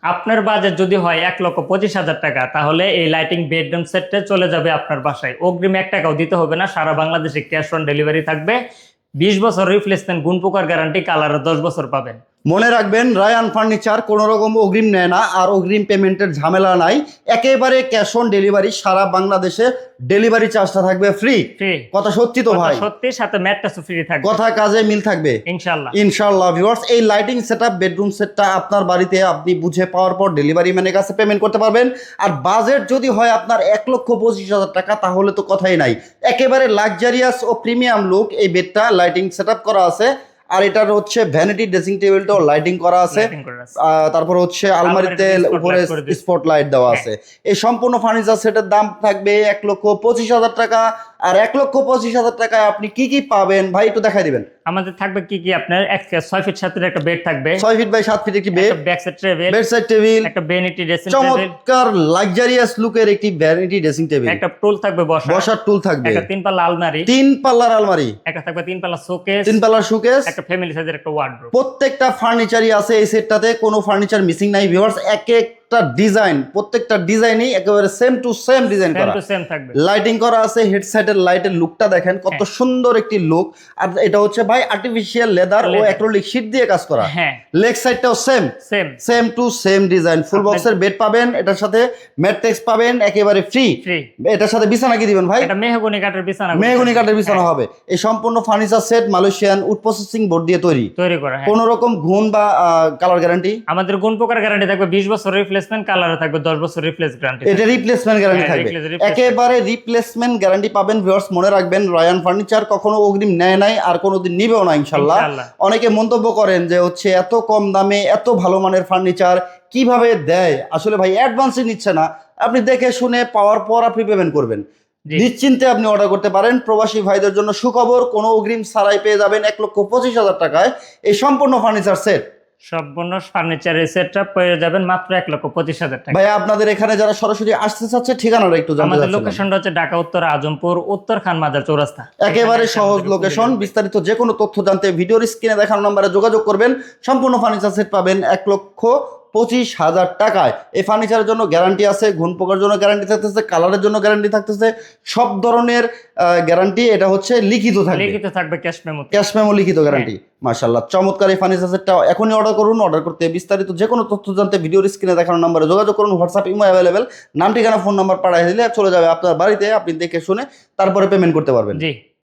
আপনার বাজেট যদি হয় 1,25,000 টাকা, তাহলে এই লাইটিং বেডরুম সেটটা চলে যাবে আপনার বাসায়। অগ্রিম 1 টাকাও দিতে হবে না, সারা বাংলাদেশে ক্যাশ অন ডেলিভারি থাকবে। 20 বছর রিপ্লেসমেন্ট, গুণ পোকার গ্যারান্টি, কালারে 10 বছর পাবেন। মনে রাখবেন, রায়ান ফার্নিচার কোনো রকম অগ্রিম নেয় না, আর অগ্রিম পেমেন্টের ঝামেলা নাই। একেবারে ক্যাশ অন ডেলিভারি, সারা বাংলাদেশে ডেলিভারি চার্জটা থাকবে ফ্রি। ফ্রি। কথা সত্যি তো ভাই? সত্যি, সাথে ম্যাট্রেসও ফ্রি থাকবে। কথা কাজে মিল থাকবে ইনশাআল্লাহ। ইনশাআল্লাহ। ভিউয়ার্স, এই লাইটিং সেটআপ বেডরুম সেটটা আপনার বাড়িতে আপনি বুঝে পাওয়ার পর ডেলিভারি ম্যানের কাছে পেমেন্ট করতে পারবেন। আর বাজেট যদি হয় আপনার 1,25,000 টাকা, তাহলে তো কথাই নাই। একেবারে লাক্সারিয়াস ও প্রিমিয়াম লুক এই বেডটা লাইটিং সেটআপ করা আছে। আর এটার হচ্ছে ভ্যানিটি ড্রেসিং টেবিলটাও লাইটিং করা আছে। তারপর হচ্ছে আলমারিতে উপরে স্পটলাইট দেওয়া আছে। এই সম্পূর্ণ ফার্নিচার সেটের দাম থাকবে 1,25,000 টাকা। আর 1,25,000 টাকায় আপনি কি কি পাবেন ভাই, একটু দেখাই দিবেন। আমাদের থাকবে কি কি, আপনার 6 ফিট 7 ফিটের একটা বেড থাকবে, 6 ফিট বাই 7 ফিট একটি bed, back side table, bed side table, একটা ভ্যানিটি ড্রেসিং টেবিল, চমৎকার লাক্সারিয়াস লুকের একটি ভ্যানিটি ড্রেসিং টেবিল, একটা টুল থাকবে বসার টুল থাকবে, একটা 3 পাল্লা আলমারি, 3 পাল্লার আলমারি, একটা থাকবে 3 পাল্লা শোকেস, 3 পাল্লার শোকেস, একটা ফ্যামিলি সাইজের একটা ওয়ার্ডরোব। প্রত্যেকটা ফার্নিচারই আছে এই সেটটাতে, কোনো ফার্নিচার মিসিং নাই। ভিউয়ার্স, একটা ডিজাইন, প্রত্যেকটা ডিজাইনই একেবারে সেম টু সেম ডিজাইন করা, সেম থাকবে, লাইটিং করা আছে। হেডসাইটের লাইটের লুকটা দেখেন কত সুন্দর একটি লুক। আর এটা হচ্ছে ভাই আর্টিফিশিয়াল লেদার ও অ্যাক্রিলিক শীট দিয়ে কাজ করা। হ্যাঁ, লেগ সাইডটাও same same to same design. Full বক্সের বেড পাবেন, এটার সাথে ম্যাট্রেস পাবেন একেবারে ফ্রি। এটার সাথে বিছানা কি দিবেন ভাই? এটা মেহগনি কাঠের বিছানা, মেহগনি কাঠের বিছানা হবে। এই সম্পূর্ণ furniture set Malaysian would processing board দিয়ে তৈরি করা। কোন রকম ঘুণ বা কালার গ্যারান্টি? আমাদের গুণ পোকার গ্যারান্টি থাকবে 20 বছর রিপ্লেসমেন্ট, কালারে থাকবে 10 বছর রিপ্লেস গ্যারান্টি। এটা রিপ্লেসমেন্ট গ্যারান্টি থাকবে, একেবারে রিপ্লেসমেন্ট গ্যারান্টি পাবেন। ভিউয়ার্স, মনে রাখবেন, রায়ান ফার্নিচার কখনো অগ্রিম নেয় নাই আর কোনোদিন নিবেও না ইনশাআল্লাহ। অনেকে মন্তব্য করেন যে হচ্ছে এত কম দামে এত ভালো মানের ফার্নিচার কিভাবে দেয়। আসলে ভাই অ্যাডভান্সই নিচ্ছে না, আপনি দেখে শুনে পাওয়ার পর আপনি পেমেন্ট করবেন, নিশ্চিন্তে আপনি অর্ডার করতে পারেন। প্রবাসী ভাইদের জন্য সুখবর, কোনো অগ্রিম ছাড়াই পেয়ে যাবেন 1,25,000 টাকায় এই সম্পূর্ণ ফার্নিচার সেট। সম্পূর্ণ ফার্নিচারের সেটটা পেয়ে যাবেন মাত্র 1,25,000 টাকা। ভাই, আপনাদের এখানে যারা সরাসরি আসতে চাচ্ছে ঠিকানাটা একটু জানাতে চাচ্ছি। আমাদের লোকেশনটা হচ্ছে ঢাকা উত্তর আজমপুর, উত্তর খান মাজার চৌরাস্তা। একেবারে সহজ লোকেশন। বিস্তারিত যে কোনো তথ্য জানতে ভিডিওর স্ক্রিনে দেখানো নম্বরে যোগাযোগ করবেন। সম্পূর্ণ ফার্নিচার সেট পাবেন 1,25,000 টাকায়। এই ফার্নিচারের জন্য গ্যারান্টি আছে, ঘুণ পোকার জন্য গ্যারান্টি থাকতেছে, কালারের জন্য গ্যারান্টি থাকতেছে, সব ধরনের গ্যারান্টি। এটা হচ্ছে লিখিত থাকবে, ক্যাশ মেমো লিখিত গ্যারান্টি। মাশাআল্লাহ, চমৎকার এই ফার্নিচার সেটটা এখনই অর্ডার করুন। অর্ডার করতে বিস্তারিত যে কোনো তথ্য জানতে ভিডিওর স্ক্রিনে দেখানো নম্বরে যোগাযোগ করুন। WhatsApp, imo available. নাম, ঠিকানা, ফোন নাম্বার পাঠিয়ে দিলে চলে যাবে আপনার বাড়িতে, আপনি দেখে শুনে তারপরে পেমেন্ট করতে পারবেন। জি।